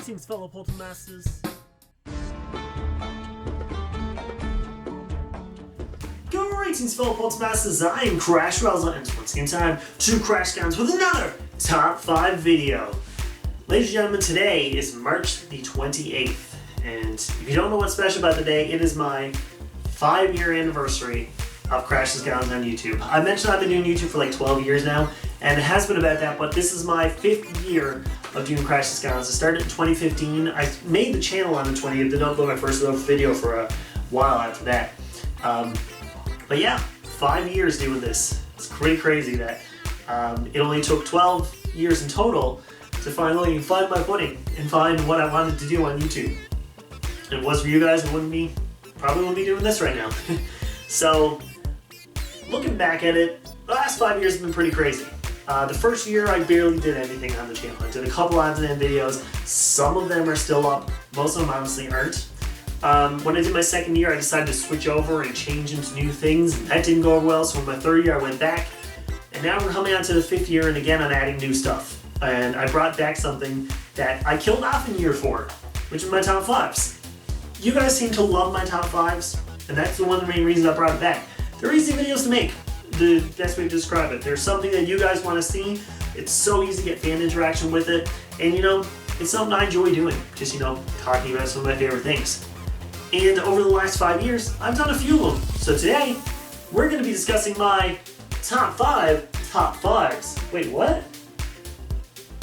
Greetings, fellow Portal Masters. Greetings, fellow Portal Masters. I am Crash Rowsell, and it's once again time to crash guns with another Top 5 video. Ladies and gentlemen, today is March the 28th, and if you don't know what's special about the day, it is my 5-year anniversary of Crash's Guns on YouTube. I mentioned I've been doing YouTube for like 12 years now, and it has been about that, but this is my 5th year of doing Crash's Guns. I started in 2015. I made the channel on the 20th, didn't upload my first video for a while after that. But yeah, 5 years doing this. It's pretty crazy that it only took 12 years in total to finally find my footing and find what I wanted to do on YouTube. If it was for you guys, I probably wouldn't be doing this right now. So, looking back at it, the last 5 years have been pretty crazy. The first year I barely did anything on the channel. I did a couple odds and ends videos. Some of them are still up, most of them honestly aren't. When I did my second year, I decided to switch over and change into new things, and that didn't go over well, so in my third year I went back, and now we're coming on to the 5th year, and again I'm adding new stuff. And I brought back something that I killed off in year 4, which is my top 5s. You guys seem to love my top 5s, and that's one of the main reasons I brought it back. They're easy videos to make, the best way to describe it. There's something that you guys want to see, it's so easy to get fan interaction with it, and you know, it's something I enjoy doing, just, you know, talking about some of my favorite things. And over the last 5 years, I've done a few of them. So today, we're going to be discussing my top 5 top 5s. Wait, what?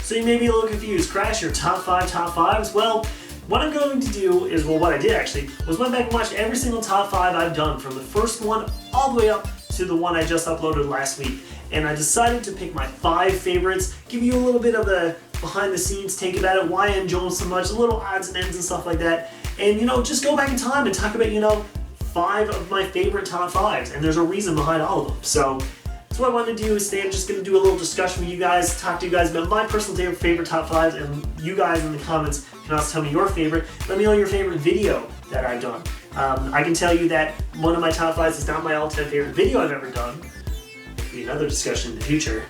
So you may be a little confused. Crash, your top 5 top 5s? Well, what I'm going to do is, well, what I did actually, was went back and watched every single top 5 I've done, from the first one all the way up to the one I just uploaded last week. And I decided to pick my 5 favorites, give you a little bit of a behind the scenes take about it, why I enjoy them so much, a little odds and ends and stuff like that. And, you know, just go back in time and talk about, you know, 5 of my favorite top 5s. And there's a reason behind all of them. So that's what I wanted to do is today I'm just going to do a little discussion with you guys, talk to you guys about my personal favorite top 5s, and you guys in the comments can also tell me your favorite. Let me know your favorite video that I've done. I can tell you that one of my top 5s is not my all-time favorite video I've ever done. There could be another discussion in the future.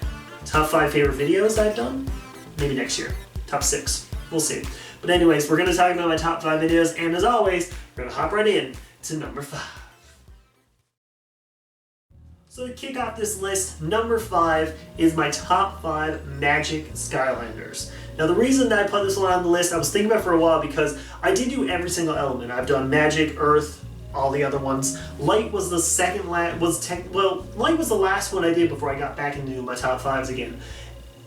Top 5 favorite videos I've done? Maybe next year. Top 6. We'll see. But anyways, we're going to talk about my top 5 videos, and as always, we're going to hop right in to number 5. So to kick off this list, number 5 is my top 5 Magic Skylanders. Now the reason that I put this one on the list, I was thinking about it for a while because I did do every single element. I've done Magic, Earth, all the other ones. Light was the second last, Light was the last one I did before I got back into my top 5s again.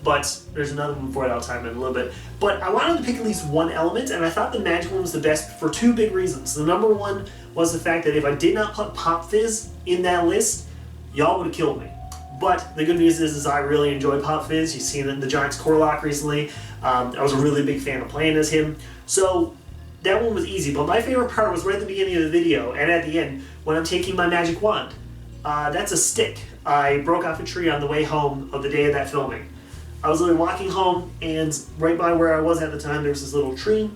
But there's another one before it, I'll time in a little bit. But I wanted to pick at least one element, and I thought the Magic one was the best for 2 big reasons. The number one was the fact that if I did not put Pop Fizz in that list, y'all would have killed me. But the good news is I really enjoy Pop Fizz. You've seen it in the Giants Core Lock recently. I was a really big fan of playing as him. So that one was easy, but my favorite part was right at the beginning of the video and at the end when I'm taking my magic wand. That's a stick. I broke off a tree on the way home of the day of that filming. I was literally walking home, and right by where I was at the time, there was this little tree,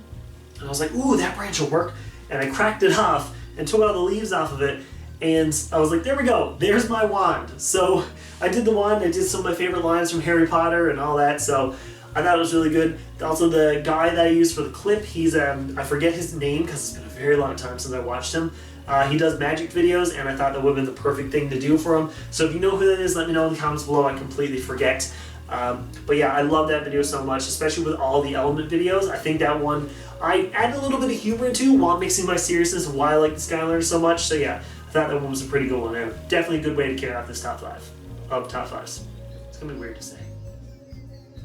and I was like, ooh, that branch will work, and I cracked it off, and took all the leaves off of it, and I was like, there we go, there's my wand. So I did the wand, I did some of my favorite lines from Harry Potter and all that, so I thought it was really good. Also, the guy that I used for the clip, he's, I forget his name, because it's been a very long time since I watched him. He does magic videos, and I thought that would have been the perfect thing to do for him. So if you know who that is, let me know in the comments below. I completely forget. But yeah, I love that video so much, especially with all the element videos. I think that one, I added a little bit of humor into while mixing my seriousness and why I like the Skylanders so much. So yeah, I thought that one was a pretty good one. And definitely a good way to carry off this top 5 of top 5s. It's gonna be weird to say.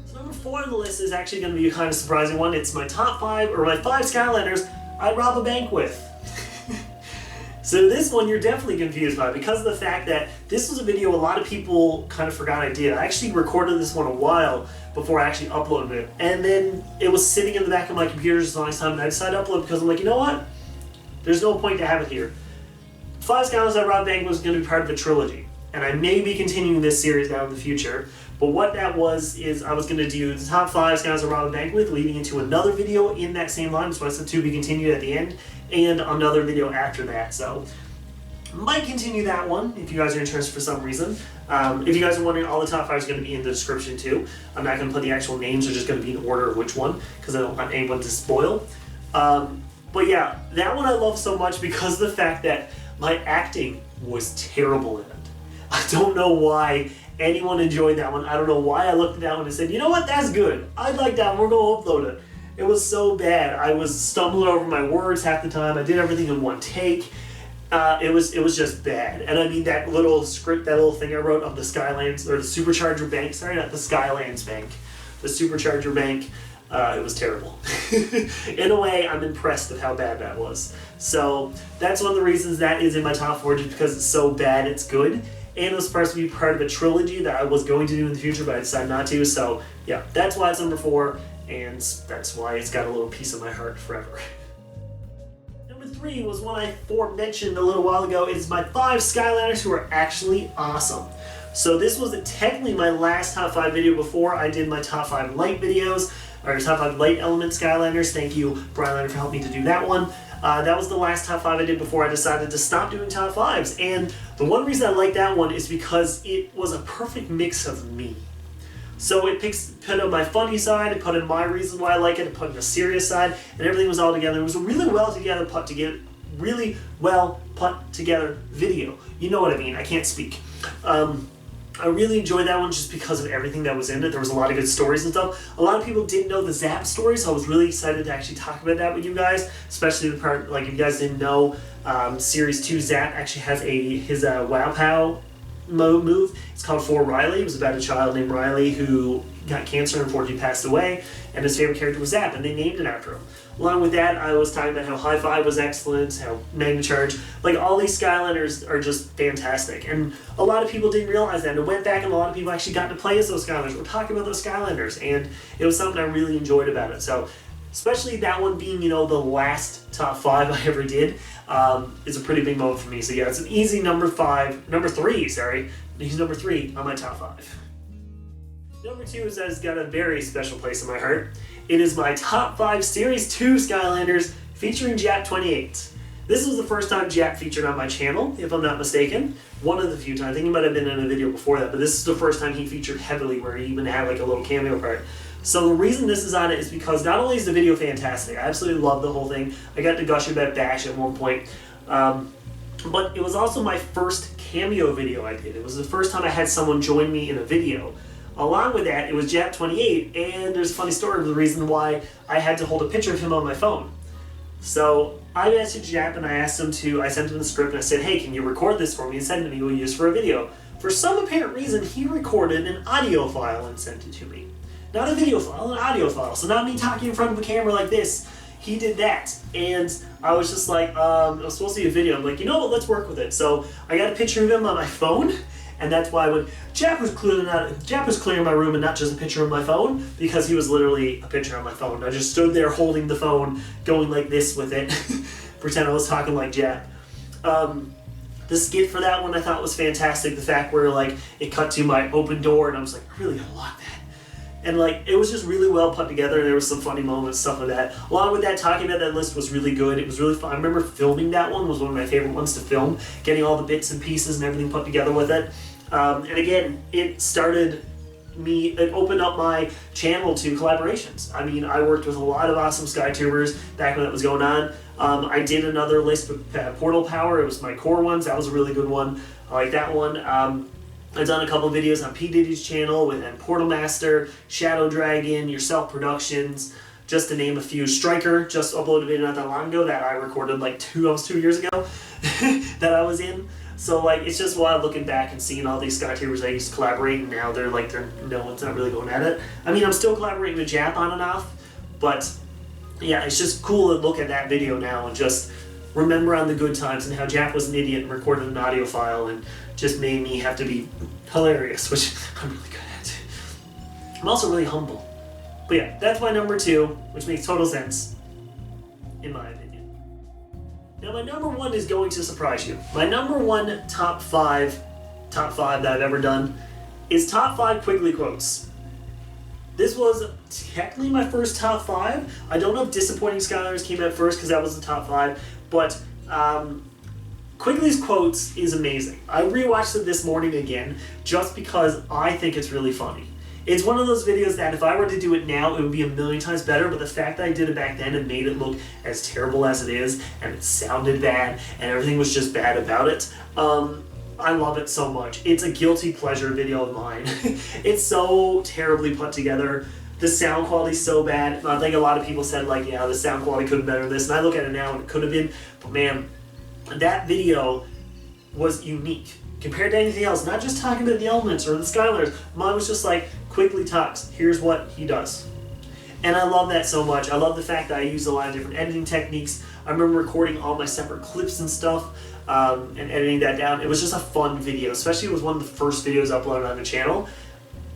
So number 4 on the list is actually gonna be a kind of surprising one. It's my top 5, or my 5 Skylanders I'd rob a bank with. So this one you're definitely confused by because of the fact that this was a video a lot of people kind of forgot I did. I actually recorded this one a while before I actually uploaded it. And then it was sitting in the back of my computer for the longest time, and I decided to upload it because I'm like, you know what? There's no point to have it here. 5 Skylanders I Robbed Bank was going to be part of a trilogy. And I may be continuing this series down in the future. But what that was is I was going to do the top 5 Skylanders I Robbed Bank with, leading into another video in that same line, so I said to be continued at the end, and another video after that. So Might continue that one if you guys are interested for some reason. If you guys are wondering, all the top 5 is going to be in the description too. I'm not going to put the actual names, they're just going to be in order of which one, because I don't want anyone to spoil. But yeah, that one I love so much because of the fact that my acting was terrible in it. I don't know why anyone enjoyed that one. I don't know why I looked at that one and said, you know what, that's good. I like that one, we're going to upload it. It was so bad. I was stumbling over my words half the time. I did everything in one take. It was just bad. And I mean, that little script, that little thing I wrote of the Skylands, or the Supercharger Bank, sorry, not the Skylands Bank, the Supercharger Bank, it was terrible. In a way, I'm impressed with how bad that was. So that's one of the reasons that is in my top 4, just because it's so bad it's good. And it was supposed to be part of a trilogy that I was going to do in the future, but I decided not to. So yeah, that's why it's number 4, and that's why it's got a little piece of my heart forever. Number 3 was one I mentioned a little while ago. It's my 5 Skylanders who are actually awesome. So this was technically my last top 5 video before I did my top 5 light videos, or top 5 light element Skylanders. Thank you, Brian Leonard, for helping me to do that one. That was the last top 5 I did before I decided to stop doing top 5s. And the one reason I like that one is because it was a perfect mix of me. So it put on my funny side, it put in my reason why I like it, it put in the serious side, and everything was all together. It was a really well put together video. You know what I mean, I can't speak. I really enjoyed that one just because of everything that was in it. There was a lot of good stories and stuff. A lot of people didn't know the Zap story, so I was really excited to actually talk about that with you guys, especially the part, like if you guys didn't know, Series 2 Zap actually has his Wow Pow move. It's called For Riley. It was about a child named Riley who got cancer and unfortunately passed away, and his favorite character was Zap, and they named it after him. Along with that, I was talking about how High Five was excellent, how Magna Charge, like all these Skylanders are just fantastic. And a lot of people didn't realize that. And I went back and a lot of people actually got to play as those Skylanders. We're talking about those Skylanders, and it was something I really enjoyed about it. So, especially that one being, you know, the last top 5 I ever did, is a pretty big moment for me. So yeah, it's an easy number 3, sorry. He's number 3 on my top 5. Number 2 has got a very special place in my heart. It is my top 5 Series 2 Skylanders featuring Jap28. This was the first time Jap featured on my channel, if I'm not mistaken. One of the few times. I think he might have been in a video before that, but this is the first time he featured heavily, where he even had like a little cameo part. So the reason this is on it is because not only is the video fantastic, I absolutely love the whole thing. I got to gush about Bash at one point. But it was also my first cameo video I did. It was the first time I had someone join me in a video. Along with that, it was Jap28, and there's a funny story of the reason why I had to hold a picture of him on my phone. So I messaged Jap and I sent him the script and I said, hey, can you record this for me and send it to me, we'll use for a video. For some apparent reason, he recorded an audio file and sent it to me. Not a video file, an audio file. So not me talking in front of a camera like this. He did that, and I was just like, it was supposed to be a video. I'm like, you know what, let's work with it. So I got a picture of him on my phone, and that's why when Jap was clearing my room and not just a picture of my phone, because he was literally a picture on my phone. I just stood there holding the phone, going like this with it, pretend I was talking like Jap. The skit for that one I thought was fantastic. The fact where like it cut to my open door, and I was like, I really gotta lock that. And like, it was just really well put together, and there was some funny moments, stuff like that. Along with that, talking about that list was really good. It was really fun. I remember filming that one, was one of my favorite ones to film, getting all the bits and pieces and everything put together with it. And again, it opened up my channel to collaborations. I mean, I worked with a lot of awesome SkyTubers back when that was going on. I did another list with Portal Power. It was my core ones. That was a really good one. I like that one. I've done a couple of videos on P. Diddy's channel with Portal Master, Shadow Dragon, Yourself Productions, just to name a few. Striker just uploaded a video not that long ago that I recorded like 2 years ago that I was in. So like, it's just wild looking back and seeing all these SkyTubers I used to collaborate, and now no one's not really going at it. I mean, I'm still collaborating with Jap on and off, but yeah, it's just cool to look at that video now and just remember on the good times and how Jap was an idiot and recorded an audio file and just made me have to be hilarious, which I'm really good at. I'm also really humble. But yeah, that's my number 2, which makes total sense, in my opinion. Now my number 1 is going to surprise you. My number 1 top 5 that I've ever done is top 5 Quigley quotes. This was technically my first top 5. I don't know if Disappointing Skylanders came out first because that was the top 5, but Quigley's quotes is amazing. I rewatched it this morning again just because I think it's really funny. It's one of those videos that if I were to do it now, it would be a million times better, but the fact that I did it back then and made it look as terrible as it is, and it sounded bad, and everything was just bad about it, I love it so much. It's a guilty pleasure video of mine. It's so terribly put together. The sound quality's so bad. I think a lot of people said, like, yeah, the sound quality could have been better than this, and I look at it now and it could have been, but man, that video was unique compared to anything else. Not just talking about the elements or the Skylanders. Mine was just like, Quigley talks, here's what he does. And I love that so much. I love the fact that I used a lot of different editing techniques. I remember recording all my separate clips and stuff and editing that down. It was just a fun video, especially it was one of the first videos uploaded on the channel.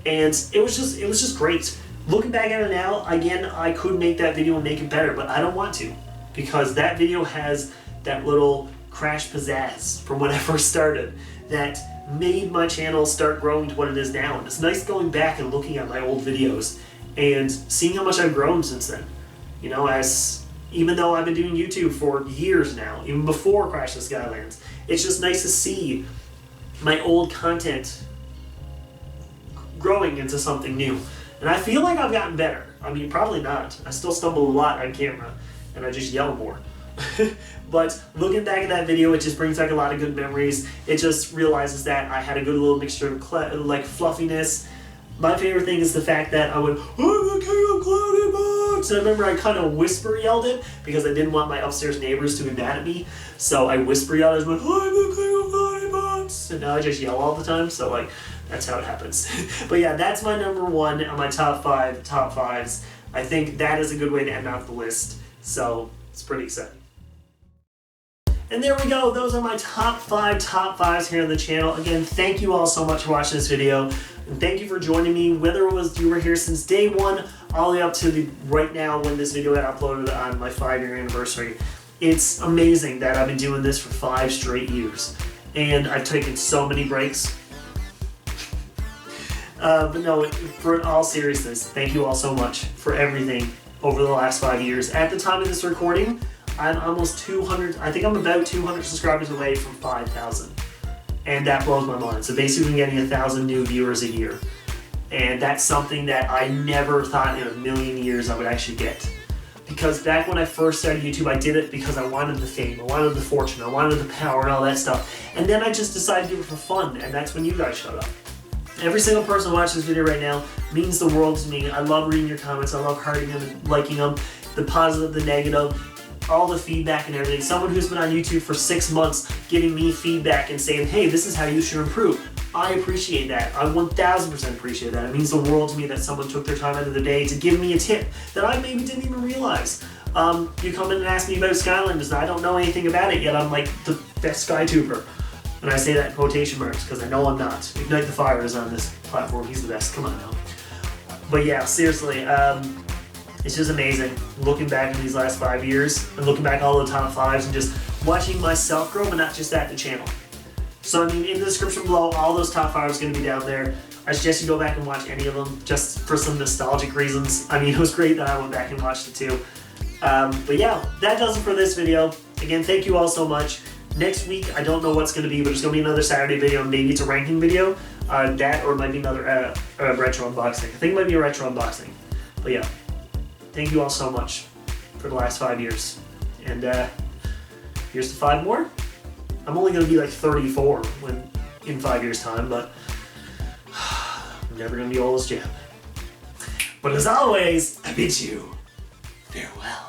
And it was just great. Looking back at it now, again, I could make that video and make it better, but I don't want to, because that video has that little Crash pizzazz from when I first started that made my channel start growing to what it is now. And it's nice going back and looking at my old videos and seeing how much I've grown since then. You know, even though I've been doing YouTube for years now, even before Crash the Skylands, it's just nice to see my old content growing into something new. And I feel like I've gotten better. I mean, probably not. I still stumble a lot on camera, and I just yell more. But looking back at that video, it just brings back a lot of good memories. It just realizes that I had a good little mixture of like fluffiness. My favorite thing is the fact that I went, I'm the king of Cloudy Box! And I remember I kind of whisper yelled it because I didn't want my upstairs neighbors to be mad at me. So I whisper yelled it, I'm the king of Cloudy Box! And now I just yell all the time, so like, that's how it happens. But yeah, that's my number one on my top fives. I think that is a good way to end off the list. So it's pretty exciting. And there we go. Those are my top fives here on the channel. Again, thank you all so much for watching this video. And thank you for joining me, whether it was you were here since day one, all the way up to right now when this video got uploaded on my 5-year anniversary. It's amazing that I've been doing this for 5 straight years. And I've taken so many breaks. But no, for all seriousness, thank you all so much for everything over the last 5 years. At the time of this recording, I'm almost 200, I think I'm about 200 subscribers away from 5,000. And that blows my mind. So basically I'm getting 1,000 new viewers a year. And that's something that I never thought in a million years I would actually get. Because back when I first started YouTube, I did it because I wanted the fame, I wanted the fortune, I wanted the power and all that stuff. And then I just decided to do it for fun, and that's when you guys showed up. Every single person watching this video right now means the world to me. I love reading your comments, I love hearting them and liking them, the positive, the negative, all the feedback and everything. Someone who's been on YouTube for 6 months giving me feedback and saying, hey, this is how you should improve. I appreciate that. I 1000% appreciate that. It means the world to me that someone took their time out of the day to give me a tip that I maybe didn't even realize. You come in and ask me about Skylanders, and I don't know anything about it yet. I'm like the best SkyTuber. And I say that in quotation marks because I know I'm not. Ignite the Fire is on this platform. He's the best. Come on now. But yeah, seriously, it's just amazing looking back in these last 5 years and looking back all the top fives and just watching myself grow, but not just that, the channel. So I mean, in the description below, all those top fives are going to be down there. I suggest you go back and watch any of them just for some nostalgic reasons. I mean, it was great that I went back and watched it too. But yeah, that does it for this video. Again, thank you all so much. Next week, I don't know what's going to be, but it's going to be another Saturday video. Maybe it's a ranking video. That, or it might be another retro unboxing. I think it might be a retro unboxing. But yeah, thank you all so much for the last 5 years. And here's to 5 more. I'm only going to be like 34 in 5 years' time, but I'm never going to be old as Jim. But as always, I bid you farewell.